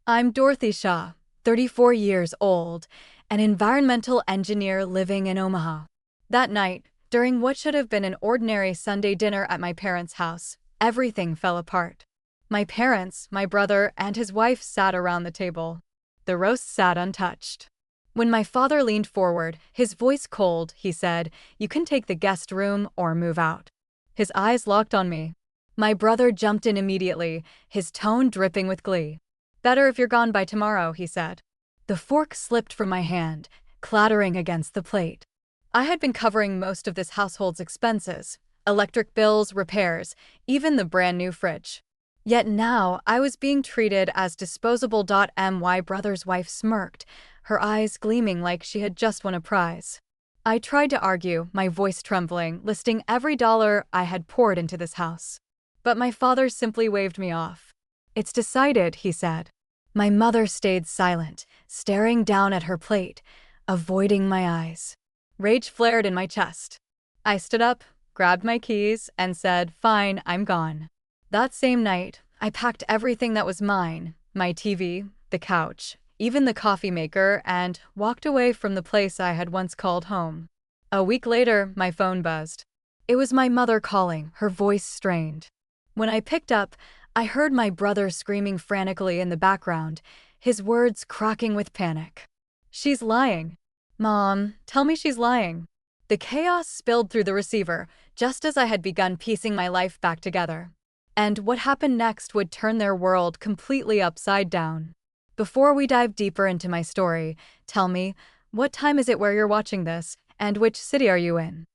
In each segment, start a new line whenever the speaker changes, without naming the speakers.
I'm Dorothy Shaw, 34 years old, an environmental engineer living in Omaha. That night, during what should have been an ordinary Sunday dinner at my parents' house, everything fell apart. My parents, my brother, and his wife sat around the table. The roast sat untouched. When my father leaned forward, his voice cold, he said, "You can take the guest room or move out." His eyes locked on me. My brother jumped in immediately, his tone dripping with glee. "Better if you're gone by tomorrow," he said. The fork slipped from my hand, clattering against the plate. I had been covering most of this household's expenses, electric bills, repairs, even the brand new fridge. Yet now I was being treated as disposable. My brother's wife smirked, her eyes gleaming like she had just won a prize. I tried to argue, my voice trembling, listing every dollar I had poured into this house. But my father simply waved me off. "It's decided," he said. My mother stayed silent, staring down at her plate, avoiding my eyes. Rage flared in my chest. I stood up, grabbed my keys, and said, "Fine, I'm gone." That same night, I packed everything that was mine, my TV, the couch, even the coffee maker, and walked away from the place I had once called home. A week later, my phone buzzed. It was my mother calling, her voice strained. When I picked up, I heard my brother screaming frantically in the background, his words cracking with panic. "She's lying. Mom, tell me she's lying." The chaos spilled through the receiver, just as I had begun piecing my life back together. And what happened next would turn their world completely upside down. Before we dive deeper into my story, tell me, what time is it where you're watching this, and which city are you in?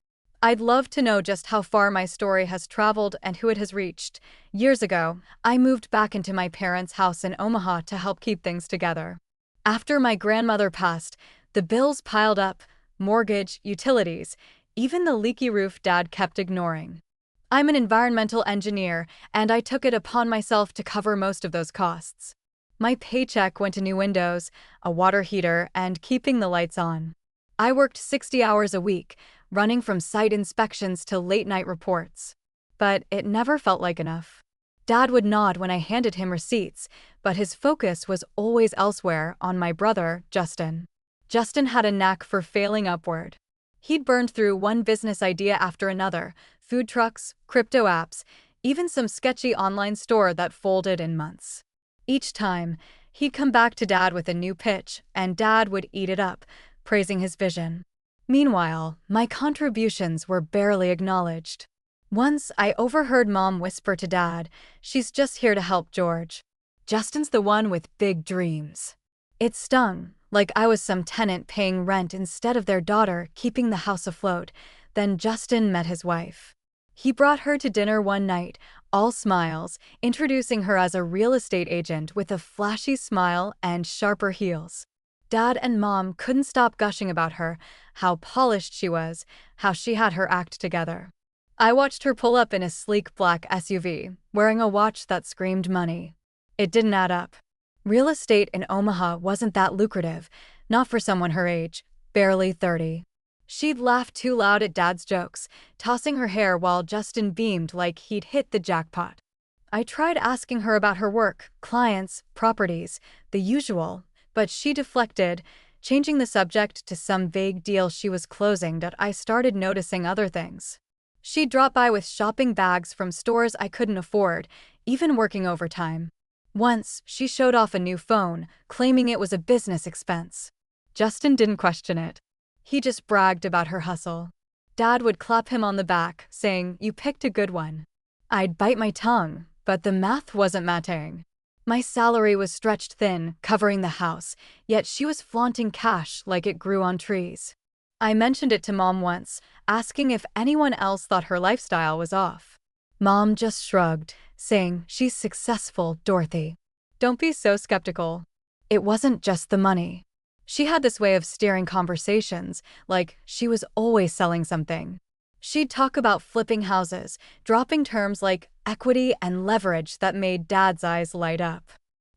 I'd love to know just how far my story has traveled and who it has reached. Years ago, I moved back into my parents' house in Omaha to help keep things together. After my grandmother passed, the bills piled up, mortgage, utilities, even the leaky roof Dad kept ignoring. I'm an environmental engineer, and I took it upon myself to cover most of those costs. My paycheck went to new windows, a water heater, and keeping the lights on. I worked 60 hours a week, running from site inspections to late-night reports. But it never felt like enough. Dad would nod when I handed him receipts, but his focus was always elsewhere, on my brother, Justin. Justin had a knack for failing upward. He'd burned through one business idea after another, food trucks, crypto apps, even some sketchy online store that folded in months. Each time, he'd come back to Dad with a new pitch, and Dad would eat it up, praising his vision. Meanwhile, my contributions were barely acknowledged. Once, I overheard Mom whisper to Dad, "She's just here to help George. Justin's the one with big dreams." It stung, like I was some tenant paying rent instead of their daughter keeping the house afloat. Then Justin met his wife. He brought her to dinner one night, all smiles, introducing her as a real estate agent with a flashy smile and sharper heels. Dad and Mom couldn't stop gushing about her, how polished she was, how she had her act together. I watched her pull up in a sleek black SUV, wearing a watch that screamed money. It didn't add up. Real estate in Omaha wasn't that lucrative, not for someone her age, barely 30. She'd laugh too loud at Dad's jokes, tossing her hair while Justin beamed like he'd hit the jackpot. I tried asking her about her work, clients, properties, the usual, but she deflected, changing the subject to some vague deal she was closing. That I started noticing other things. She'd drop by with shopping bags from stores I couldn't afford, even working overtime. Once, she showed off a new phone, claiming it was a business expense. Justin didn't question it. He just bragged about her hustle. Dad would clap him on the back, saying, "You picked a good one." I'd bite my tongue, but the math wasn't matching. My salary was stretched thin, covering the house, yet she was flaunting cash like it grew on trees. I mentioned it to Mom once, asking if anyone else thought her lifestyle was off. Mom just shrugged, saying, "She's successful, Dorothy. Don't be so skeptical." It wasn't just the money. She had this way of steering conversations, like she was always selling something. She'd talk about flipping houses, dropping terms like equity and leverage that made Dad's eyes light up.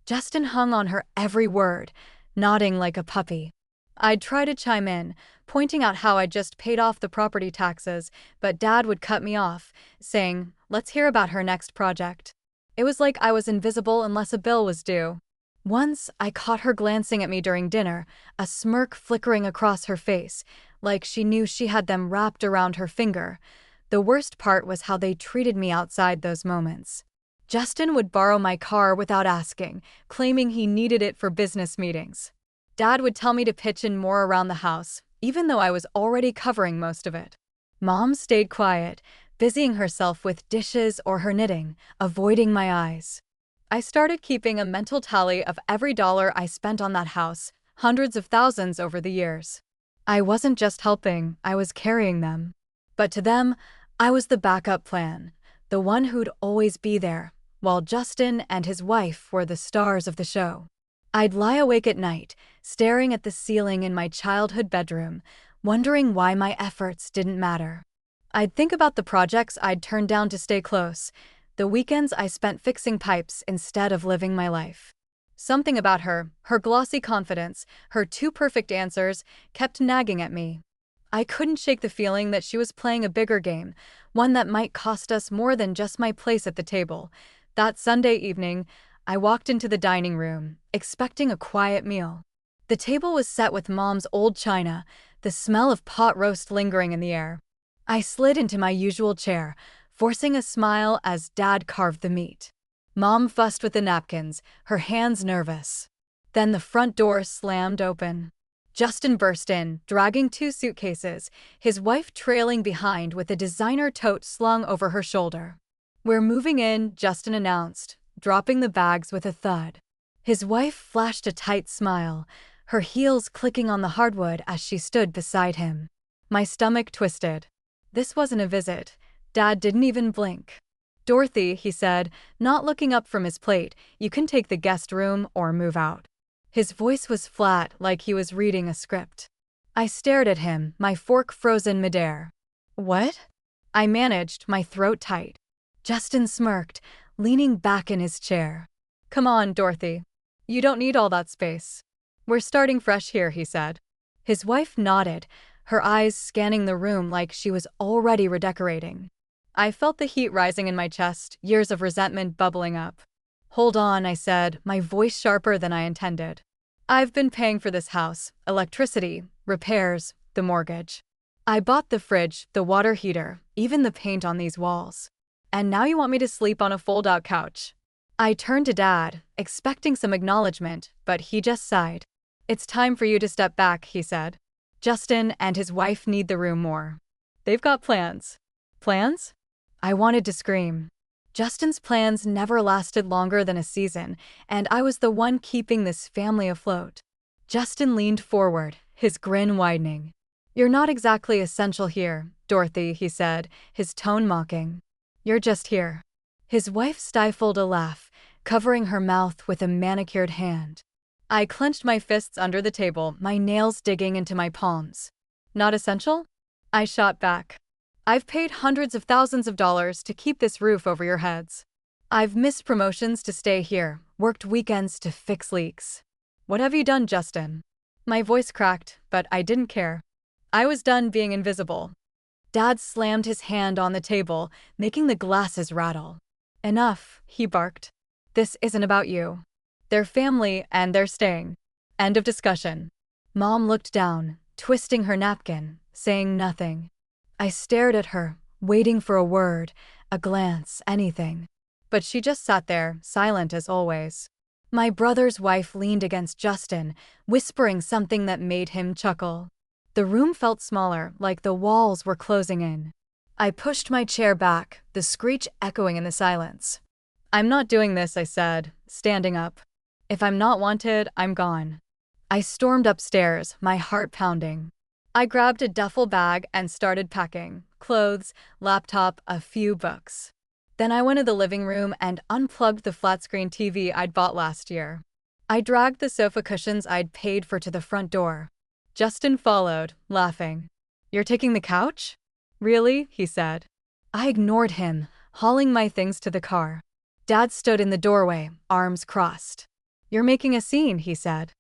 Justin hung on her every word, nodding like a puppy. I'd try to chime in, pointing out how I'd just paid off the property taxes, but Dad would cut me off, saying, "Let's hear about her next project." It was like I was invisible unless a bill was due. Once, I caught her glancing at me during dinner, a smirk flickering across her face, like she knew she had them wrapped around her finger. The worst part was how they treated me outside those moments. Justin would borrow my car without asking, claiming he needed it for business meetings. Dad would tell me to pitch in more around the house, even though I was already covering most of it. Mom stayed quiet, busying herself with dishes or her knitting, avoiding my eyes. I started keeping a mental tally of every dollar I spent on that house, hundreds of thousands over the years. I wasn't just helping, I was carrying them. But to them, I was the backup plan, the one who'd always be there, while Justin and his wife were the stars of the show. I'd lie awake at night, staring at the ceiling in my childhood bedroom, wondering why my efforts didn't matter. I'd think about the projects I'd turned down to stay close, the weekends I spent fixing pipes instead of living my life. Something about her glossy confidence, her too perfect answers, kept nagging at me. I couldn't shake the feeling that she was playing a bigger game, one that might cost us more than just my place at the table. That Sunday evening, I walked into the dining room, expecting a quiet meal. The table was set with Mom's old china, the smell of pot roast lingering in the air. I slid into my usual chair, forcing a smile as Dad carved the meat. Mom fussed with the napkins, her hands nervous. Then the front door slammed open. Justin burst in, dragging 2 suitcases, his wife trailing behind with a designer tote slung over her shoulder. "We're moving in," Justin announced, dropping the bags with a thud. His wife flashed a tight smile, her heels clicking on the hardwood as she stood beside him. My stomach twisted. This wasn't a visit. Dad didn't even blink. "Dorothy," he said, not looking up from his plate, "you can take the guest room or move out." His voice was flat, like he was reading a script. I stared at him, my fork frozen midair. "What?" I managed, my throat tight. Justin smirked, leaning back in his chair. "Come on, Dorothy. You don't need all that space. We're starting fresh here," he said. His wife nodded, her eyes scanning the room like she was already redecorating. I felt the heat rising in my chest, years of resentment bubbling up. "Hold on," I said, my voice sharper than I intended. "I've been paying for this house, electricity, repairs, the mortgage. I bought the fridge, the water heater, even the paint on these walls. And now you want me to sleep on a fold-out couch?" I turned to Dad, expecting some acknowledgement, but he just sighed. "It's time for you to step back," he said. "Justin and his wife need the room more. They've got plans." "Plans?" I wanted to scream. Justin's plans never lasted longer than a season, and I was the one keeping this family afloat. Justin leaned forward, his grin widening. "You're not exactly essential here, Dorothy," he said, his tone mocking. "You're just here." His wife stifled a laugh, covering her mouth with a manicured hand. I clenched my fists under the table, my nails digging into my palms. "Not essential?" I shot back. "I've paid hundreds of thousands of dollars to keep this roof over your heads. I've missed promotions to stay here, worked weekends to fix leaks. What have you done, Justin?" My voice cracked, but I didn't care. I was done being invisible. Dad slammed his hand on the table, making the glasses rattle. "Enough," he barked. "This isn't about you. They're family and they're staying. End of discussion." Mom looked down, twisting her napkin, saying nothing. I stared at her, waiting for a word, a glance, anything. But she just sat there, silent as always. My brother's wife leaned against Justin, whispering something that made him chuckle. The room felt smaller, like the walls were closing in. I pushed my chair back, the screech echoing in the silence. "I'm not doing this," I said, standing up. "If I'm not wanted, I'm gone." I stormed upstairs, my heart pounding. I grabbed a duffel bag and started packing, clothes, laptop, a few books. Then I went to the living room and unplugged the flat-screen TV I'd bought last year. I dragged the sofa cushions I'd paid for to the front door. Justin followed, laughing. "You're taking the couch?" "Really?" he said. I ignored him, hauling my things to the car. Dad stood in the doorway, arms crossed. "You're making a scene," he said.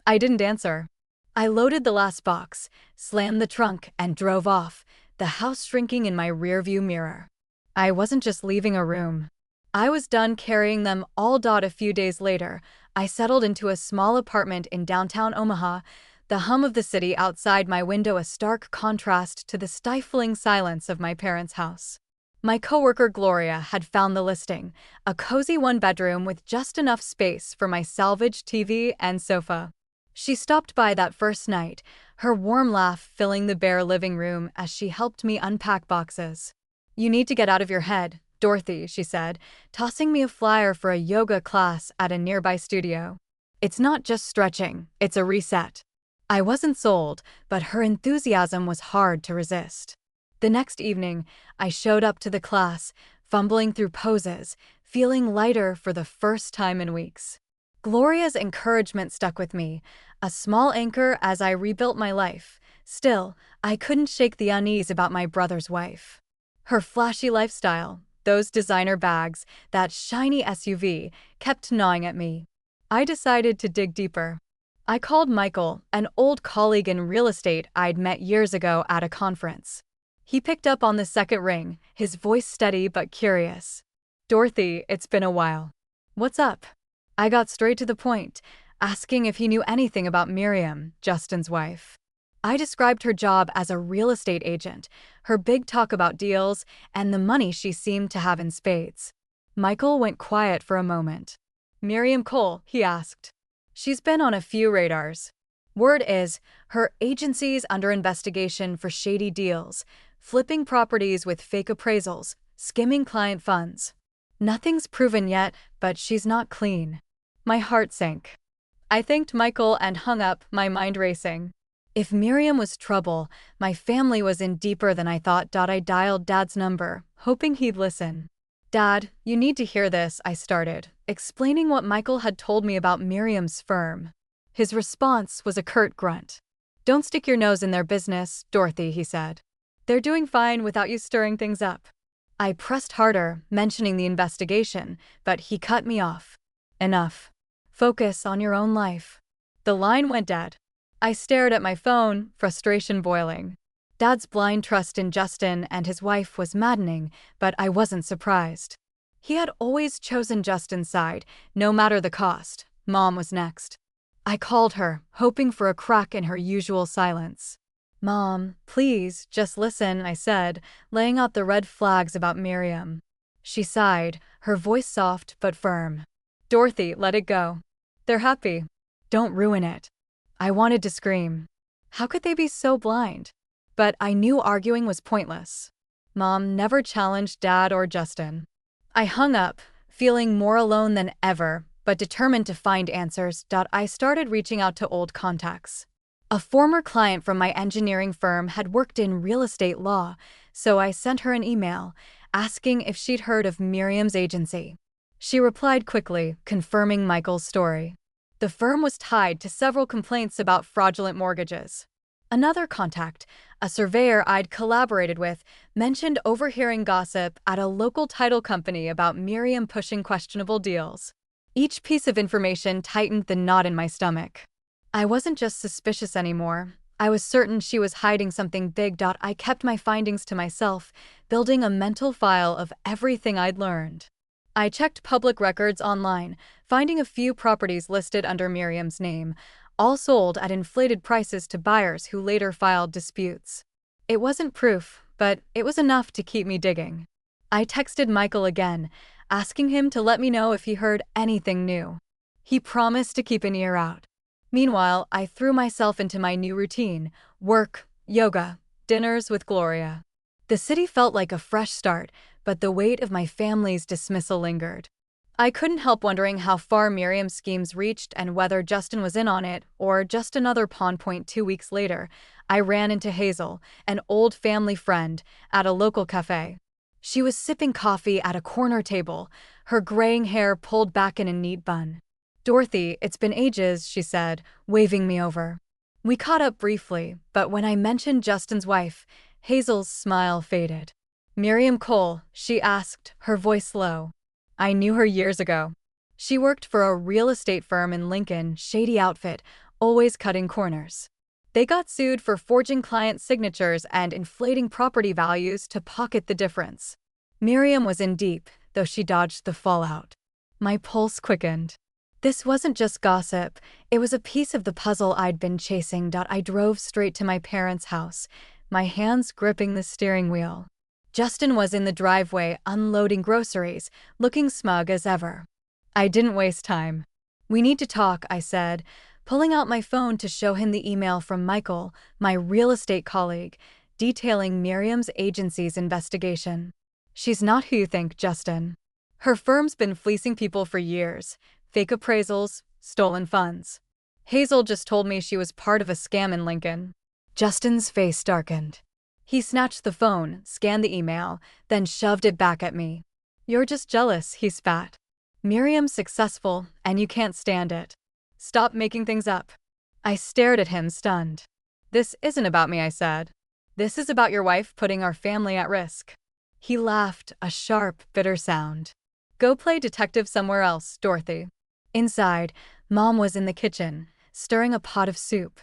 I didn't answer. I loaded the last box, slammed the trunk, and drove off, the house shrinking in my rearview mirror. I wasn't just leaving a room. I was done carrying them all. A few days later, I settled into a small apartment in downtown Omaha, the hum of the city outside my window a stark contrast to the stifling silence of my parents' house. My coworker Gloria had found the listing, a cozy one-bedroom with just enough space for my salvaged TV and sofa. She stopped by that first night, her warm laugh filling the bare living room as she helped me unpack boxes. "You need to get out of your head, Dorothy," she said, tossing me a flyer for a yoga class at a nearby studio. "It's not just stretching, it's a reset." I wasn't sold, but her enthusiasm was hard to resist. The next evening, I showed up to the class, fumbling through poses, feeling lighter for the first time in weeks. Gloria's encouragement stuck with me, a small anchor as I rebuilt my life. Still, I couldn't shake the unease about my brother's wife. Her flashy lifestyle, those designer bags, that shiny SUV, kept gnawing at me. I decided to dig deeper. I called Michael, an old colleague in real estate I'd met years ago at a conference. He picked up on the second ring, his voice steady but curious. "Dorothy, it's been a while. What's up?" I got straight to the point, asking if he knew anything about Miriam, Justin's wife. I described her job as a real estate agent, her big talk about deals, and the money she seemed to have in spades. Michael went quiet for a moment. "Miriam Cole?" he asked. "She's been on a few radars. Word is, her agency's under investigation for shady deals, flipping properties with fake appraisals, skimming client funds. Nothing's proven yet, but she's not clean." My heart sank. I thanked Michael and hung up, my mind racing. If Miriam was trouble, my family was in deeper than I thought. I dialed Dad's number, hoping he'd listen. "Dad, you need to hear this," I started, explaining what Michael had told me about Miriam's firm. His response was a curt grunt. "Don't stick your nose in their business, Dorothy," he said. "They're doing fine without you stirring things up." I pressed harder, mentioning the investigation, but he cut me off. "Enough. Focus on your own life." The line went dead. I stared at my phone, frustration boiling. Dad's blind trust in Justin and his wife was maddening, but I wasn't surprised. He had always chosen Justin's side, no matter the cost. Mom was next. I called her, hoping for a crack in her usual silence. "Mom, please, just listen," I said, laying out the red flags about Miriam. She sighed, her voice soft but firm. "Dorothy, let it go. They're happy. Don't ruin it." I wanted to scream. How could they be so blind? But I knew arguing was pointless. Mom never challenged Dad or Justin. I hung up, feeling more alone than ever, but determined to find answers. I started reaching out to old contacts. A former client from my engineering firm had worked in real estate law, so I sent her an email, asking if she'd heard of Miriam's agency. She replied quickly, confirming Michael's story. The firm was tied to several complaints about fraudulent mortgages. Another contact, a surveyor I'd collaborated with, mentioned overhearing gossip at a local title company about Miriam pushing questionable deals. Each piece of information tightened the knot in my stomach. I wasn't just suspicious anymore. I was certain she was hiding something big. I kept my findings to myself, building a mental file of everything I'd learned. I checked public records online, finding a few properties listed under Miriam's name, all sold at inflated prices to buyers who later filed disputes. It wasn't proof, but it was enough to keep me digging. I texted Michael again, asking him to let me know if he heard anything new. He promised to keep an ear out. Meanwhile, I threw myself into my new routine: work, yoga, dinners with Gloria. The city felt like a fresh start, but the weight of my family's dismissal lingered. I couldn't help wondering how far Miriam's schemes reached and whether Justin was in on it or just another pawn. 2 weeks later, I ran into Hazel, an old family friend, at a local cafe. She was sipping coffee at a corner table, her graying hair pulled back in a neat bun. "Dorothy, it's been ages," she said, waving me over. We caught up briefly, but when I mentioned Justin's wife, Hazel's smile faded. "Miriam Cole?" she asked, her voice low. I knew her years ago. She worked for a real estate firm in Lincoln, shady outfit, always cutting corners. They got sued for forging client signatures and inflating property values to pocket the difference. Miriam was in deep, though she dodged the fallout. My pulse quickened. This wasn't just gossip, it was a piece of the puzzle I'd been chasing. I drove straight to my parents' house, my hands gripping the steering wheel. Justin was in the driveway unloading groceries, looking smug as ever. I didn't waste time. "We need to talk," I said, pulling out my phone to show him the email from Michael, my real estate colleague, detailing Miriam's agency's investigation. "She's not who you think, Justin. Her firm's been fleecing people for years. Fake appraisals, stolen funds. Hazel just told me she was part of a scam in Lincoln." Justin's face darkened. He snatched the phone, scanned the email, then shoved it back at me. "You're just jealous," he spat. "Miriam's successful, and you can't stand it. Stop making things up." I stared at him, stunned. "This isn't about me," I said. "This is about your wife putting our family at risk." He laughed, a sharp, bitter sound. "Go play detective somewhere else, Dorothy." Inside, Mom was in the kitchen, stirring a pot of soup.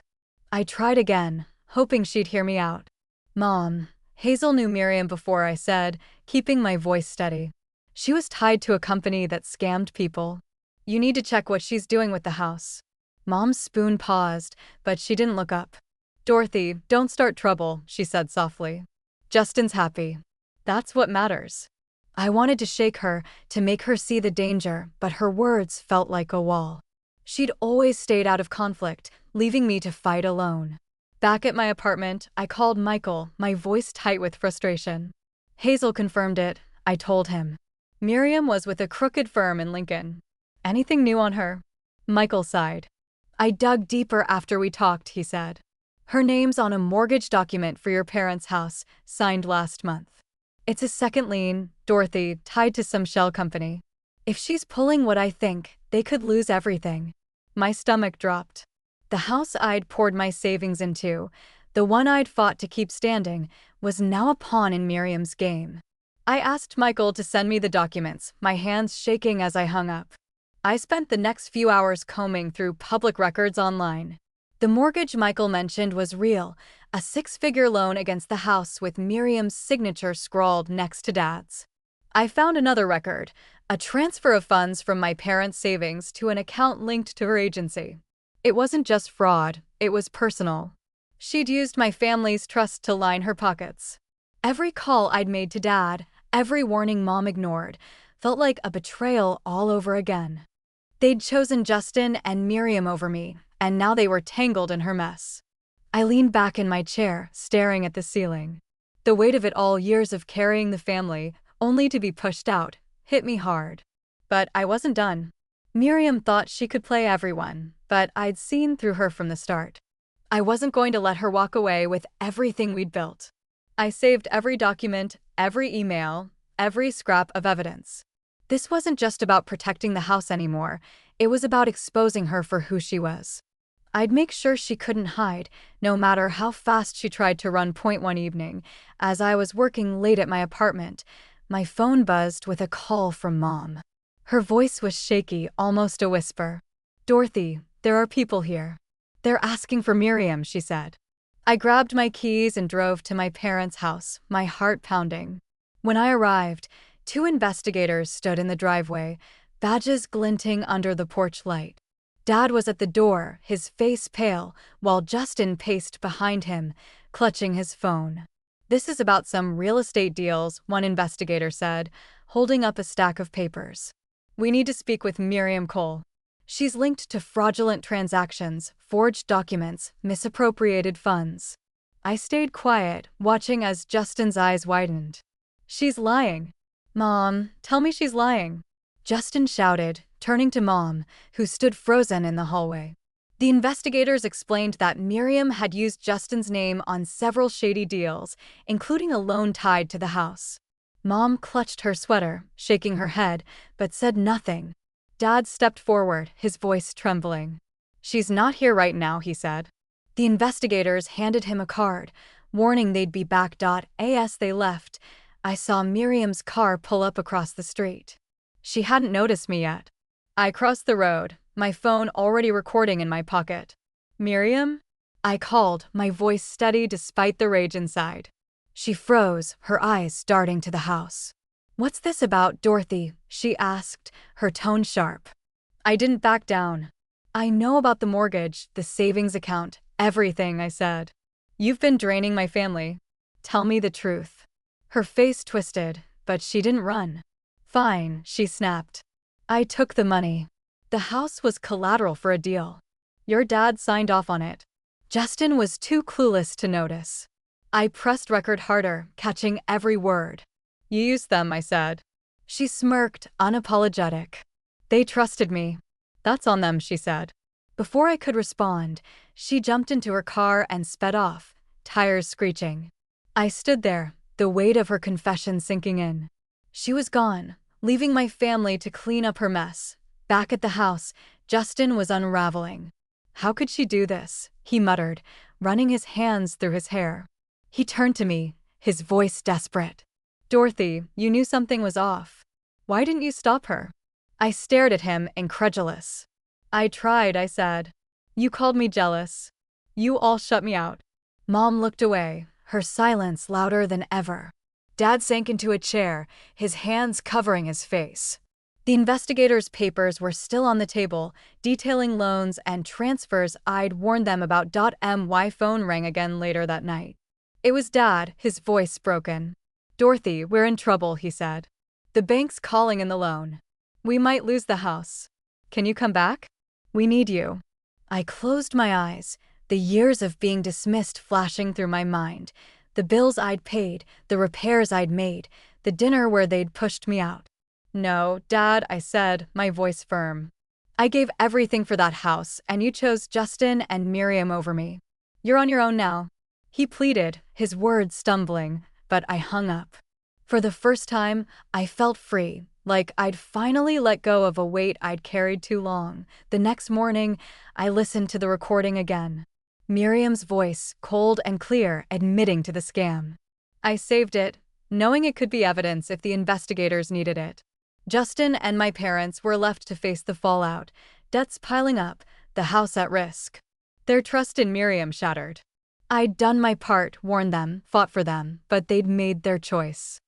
I tried again, hoping she'd hear me out. "Mom, Hazel knew Miriam before," I said, keeping my voice steady. "She was tied to a company that scammed people. You need to check what she's doing with the house." Mom's spoon paused, but she didn't look up. "Dorothy, don't start trouble," she said softly. "Justin's happy. That's what matters." I wanted to shake her, to make her see the danger, but her words felt like a wall. She'd always stayed out of conflict, leaving me to fight alone. Back at my apartment, I called Michael, my voice tight with frustration. "Hazel confirmed it," I told him. "Miriam was with a crooked firm in Lincoln. Anything new on her?" Michael sighed. "I dug deeper after we talked," he said. "Her name's on a mortgage document for your parents' house, signed last month. It's a second lien, Dorothy, tied to some shell company. If she's pulling what I think, they could lose everything." My stomach dropped. The house I'd poured my savings into, the one I'd fought to keep standing, was now a pawn in Miriam's game. I asked Michael to send me the documents, my hands shaking as I hung up. I spent the next few hours combing through public records online. The mortgage Michael mentioned was real, a six-figure loan against the house with Miriam's signature scrawled next to Dad's. I found another record, a transfer of funds from my parents' savings to an account linked to her agency. It wasn't just fraud, it was personal. She'd used my family's trust to line her pockets. Every call I'd made to Dad, every warning Mom ignored, felt like a betrayal all over again. They'd chosen Justin and Miriam over me, and now they were tangled in her mess. I leaned back in my chair, staring at the ceiling. The weight of it all, years of carrying the family, only to be pushed out, hit me hard. But I wasn't done. Miriam thought she could play everyone, but I'd seen through her from the start. I wasn't going to let her walk away with everything we'd built. I saved every document, every email, every scrap of evidence. This wasn't just about protecting the house anymore, it was about exposing her for who she was. I'd make sure she couldn't hide, no matter how fast she tried to run point. One evening, as I was working late at my apartment, my phone buzzed with a call from Mom. Her voice was shaky, almost a whisper. "Dorothy, there are people here. They're asking for Miriam," she said. I grabbed my keys and drove to my parents' house, my heart pounding. When I arrived, 2 investigators stood in the driveway, badges glinting under the porch light. Dad was at the door, his face pale, while Justin paced behind him, clutching his phone. "This is about some real estate deals," one investigator said, holding up a stack of papers. "We need to speak with Miriam Cole. She's linked to fraudulent transactions, forged documents, misappropriated funds." I stayed quiet, watching as Justin's eyes widened. "She's lying. Mom, tell me she's lying," Justin shouted, turning to Mom, who stood frozen in the hallway. The investigators explained that Miriam had used Justin's name on several shady deals, including a loan tied to the house. Mom clutched her sweater, shaking her head, but said nothing. Dad stepped forward, his voice trembling. "She's not here right now," he said. The investigators handed him a card, warning they'd be back. As they left, I saw Miriam's car pull up across the street. She hadn't noticed me yet. I crossed the road, my phone already recording in my pocket. "Miriam?" I called, my voice steady despite the rage inside. She froze, her eyes darting to the house. "What's this about, Dorothy?" she asked, her tone sharp. I didn't back down. "I know about the mortgage, the savings account, everything," I said. "You've been draining my family. Tell me the truth." Her face twisted, but she didn't run. "Fine," she snapped. "I took the money. The house was collateral for a deal. Your dad signed off on it." Justin was too clueless to notice. I pressed record harder, catching every word. "You used them," I said. She smirked, unapologetic. "They trusted me." "That's on them," she said. Before I could respond, she jumped into her car and sped off, tires screeching. I stood there, the weight of her confession sinking in. She was gone, leaving my family to clean up her mess. Back at the house, Justin was unraveling. "How could she do this?" he muttered, running his hands through his hair. He turned to me, his voice desperate. "Dorothy, you knew something was off. Why didn't you stop her?" I stared at him, incredulous. "I tried," I said. "You called me jealous. You all shut me out." Mom looked away, her silence louder than ever. Dad sank into a chair, his hands covering his face. The investigators' papers were still on the table, detailing loans and transfers I'd warned them about. My phone rang again later that night. It was Dad, his voice broken. "Dorothy, we're in trouble," he said. "The bank's calling in the loan. We might lose the house. Can you come back? We need you." I closed my eyes, the years of being dismissed flashing through my mind. The bills I'd paid, the repairs I'd made, the dinner where they'd pushed me out. "No, Dad," I said, my voice firm. "I gave everything for that house, and you chose Justin and Miriam over me. You're on your own now." He pleaded, his words stumbling, but I hung up. For the first time, I felt free, like I'd finally let go of a weight I'd carried too long. The next morning, I listened to the recording again. Miriam's voice, cold and clear, admitting to the scam. I saved it, knowing it could be evidence if the investigators needed it. Justin and my parents were left to face the fallout, debts piling up, the house at risk. Their trust in Miriam shattered. I'd done my part, warned them, fought for them, but they'd made their choice.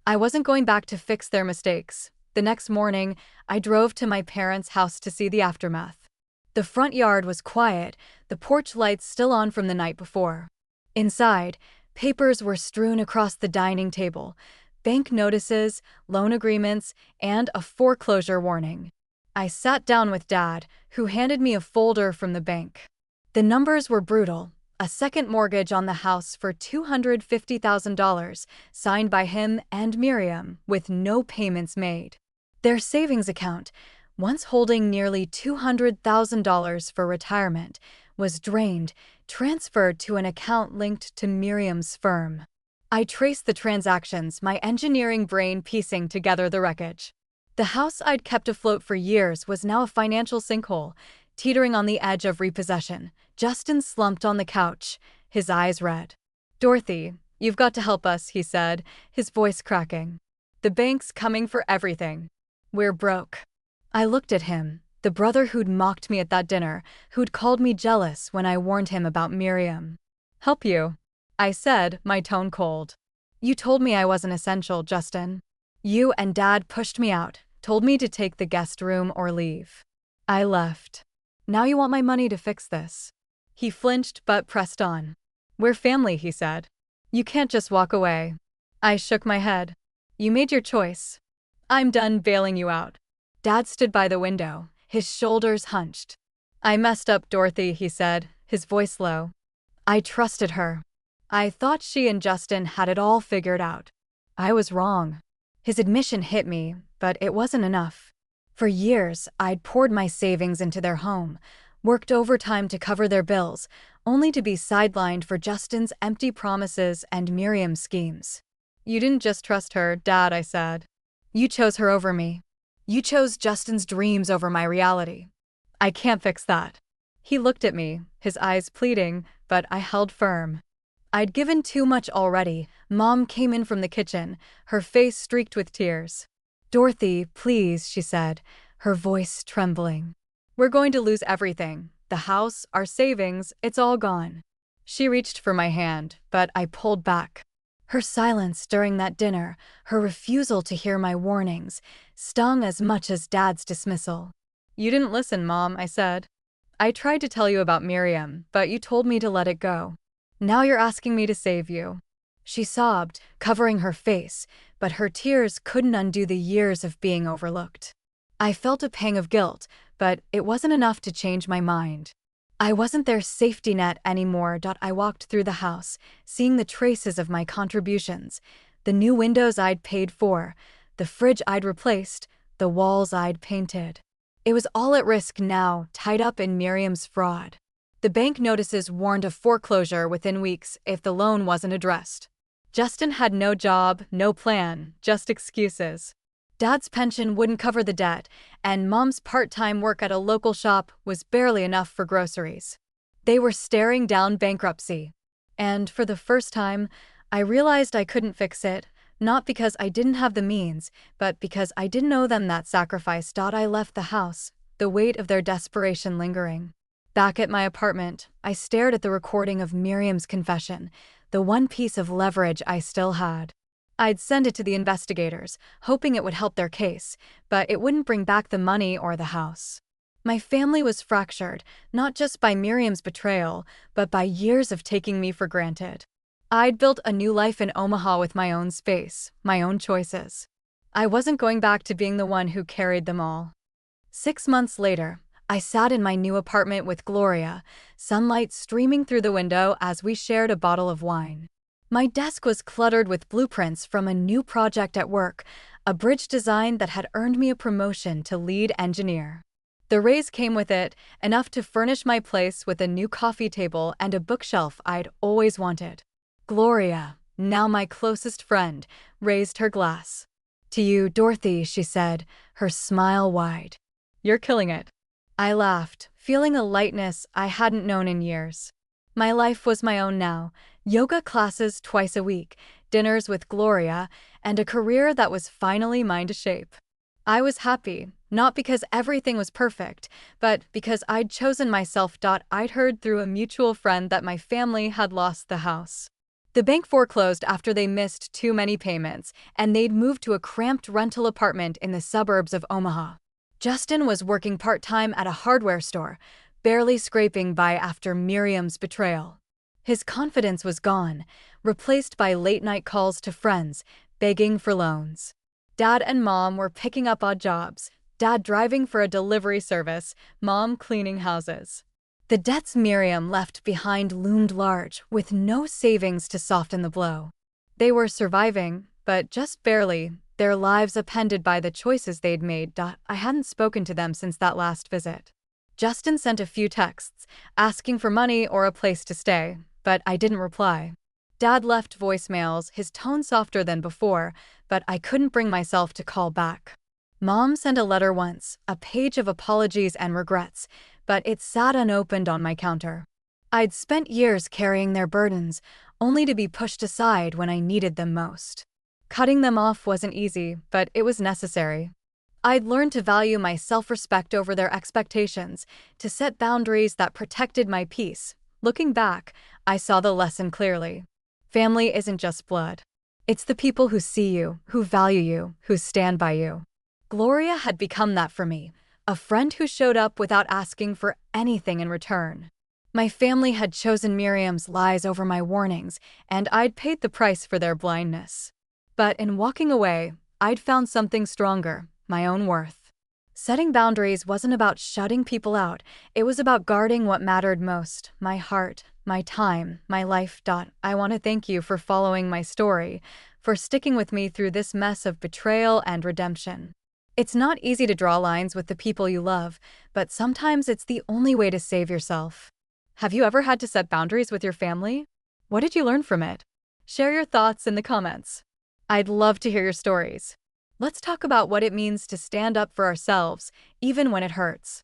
I wasn't going back to fix their mistakes. The next morning, I drove to my parents' house to see the aftermath. The front yard was quiet, the porch lights still on from the night before. Inside, papers were strewn across the dining table, bank notices, loan agreements, and a foreclosure warning. I sat down with Dad, who handed me a folder from the bank. The numbers were brutal. A second mortgage on the house for $250,000, signed by him and Miriam, with no payments made. Their savings account, once holding nearly $200,000 for retirement, was drained, transferred to an account linked to Miriam's firm. I traced the transactions, my engineering brain piecing together the wreckage. The house I'd kept afloat for years was now a financial sinkhole, teetering on the edge of repossession. Justin slumped on the couch, his eyes red. "Dorothy, you've got to help us," he said, his voice cracking. "The bank's coming for everything. We're broke." I looked at him, the brother who'd mocked me at that dinner, who'd called me jealous when I warned him about Miriam. "Help you?" I said, my tone cold. "You told me I wasn't essential, Justin. You and Dad pushed me out, told me to take the guest room or leave. I left. Now you want my money to fix this." He flinched but pressed on. "We're family," he said. "You can't just walk away." I shook my head. "You made your choice. I'm done bailing you out." Dad stood by the window, his shoulders hunched. "I messed up, Dorothy," he said, his voice low. "I trusted her. I thought she and Justin had it all figured out. I was wrong." His admission hit me, but it wasn't enough. For years, I'd poured my savings into their home, worked overtime to cover their bills, only to be sidelined for Justin's empty promises and Miriam's schemes. "You didn't just trust her, Dad," I said. "You chose her over me. You chose Justin's dreams over my reality. I can't fix that." He looked at me, his eyes pleading, but I held firm. I'd given too much already. Mom came in from the kitchen, her face streaked with tears. "Dorothy, please," she said, her voice trembling. "We're going to lose everything. The house, our savings, it's all gone." She reached for my hand, but I pulled back. Her silence during that dinner, her refusal to hear my warnings, stung as much as Dad's dismissal. "You didn't listen, Mom," I said. "I tried to tell you about Miriam, but you told me to let it go. Now you're asking me to save you." She sobbed, covering her face, but her tears couldn't undo the years of being overlooked. I felt a pang of guilt, but it wasn't enough to change my mind. I wasn't their safety net anymore. I walked through the house, seeing the traces of my contributions, the new windows I'd paid for, the fridge I'd replaced, the walls I'd painted. It was all at risk now, tied up in Miriam's fraud. The bank notices warned of foreclosure within weeks if the loan wasn't addressed. Justin had no job, no plan, just excuses. Dad's pension wouldn't cover the debt, and Mom's part-time work at a local shop was barely enough for groceries. They were staring down bankruptcy. And for the first time, I realized I couldn't fix it, not because I didn't have the means, but because I didn't owe them that sacrifice. I left the house, the weight of their desperation lingering. Back at my apartment, I stared at the recording of Miriam's confession, the one piece of leverage I still had. I'd send it to the investigators, hoping it would help their case, but it wouldn't bring back the money or the house. My family was fractured, not just by Miriam's betrayal, but by years of taking me for granted. I'd built a new life in Omaha with my own space, my own choices. I wasn't going back to being the one who carried them all. 6 months later, I sat in my new apartment with Gloria, sunlight streaming through the window as we shared a bottle of wine. My desk was cluttered with blueprints from a new project at work, a bridge design that had earned me a promotion to lead engineer. The raise came with it, enough to furnish my place with a new coffee table and a bookshelf I'd always wanted. Gloria, now my closest friend, raised her glass. "To you, Dorothy," she said, her smile wide. "You're killing it." I laughed, feeling a lightness I hadn't known in years. My life was my own now, yoga classes twice a week, dinners with Gloria, and a career that was finally mine to shape. I was happy, not because everything was perfect, but because I'd chosen myself. I'd heard through a mutual friend that my family had lost the house. The bank foreclosed after they missed too many payments, and they'd moved to a cramped rental apartment in the suburbs of Omaha. Justin was working part-time at a hardware store, barely scraping by after Miriam's betrayal. His confidence was gone, replaced by late-night calls to friends, begging for loans. Dad and Mom were picking up odd jobs, Dad driving for a delivery service, Mom cleaning houses. The debts Miriam left behind loomed large, with no savings to soften the blow. They were surviving, but just barely, their lives appended by the choices they'd made. I hadn't spoken to them since that last visit. Justin sent a few texts, asking for money or a place to stay, but I didn't reply. Dad left voicemails, his tone softer than before, but I couldn't bring myself to call back. Mom sent a letter once, a page of apologies and regrets, but it sat unopened on my counter. I'd spent years carrying their burdens, only to be pushed aside when I needed them most. Cutting them off wasn't easy, but it was necessary. I'd learned to value my self-respect over their expectations, to set boundaries that protected my peace. Looking back, I saw the lesson clearly. Family isn't just blood. It's the people who see you, who value you, who stand by you. Gloria had become that for me, a friend who showed up without asking for anything in return. My family had chosen Miriam's lies over my warnings, and I'd paid the price for their blindness. But in walking away, I'd found something stronger, my own worth. Setting boundaries wasn't about shutting people out, it was about guarding what mattered most, my heart, my time, my life. I want to thank you for following my story, for sticking with me through this mess of betrayal and redemption. It's not easy to draw lines with the people you love, but sometimes it's the only way to save yourself. Have you ever had to set boundaries with your family? What did you learn from it? Share your thoughts in the comments. I'd love to hear your stories. Let's talk about what it means to stand up for ourselves, even when it hurts.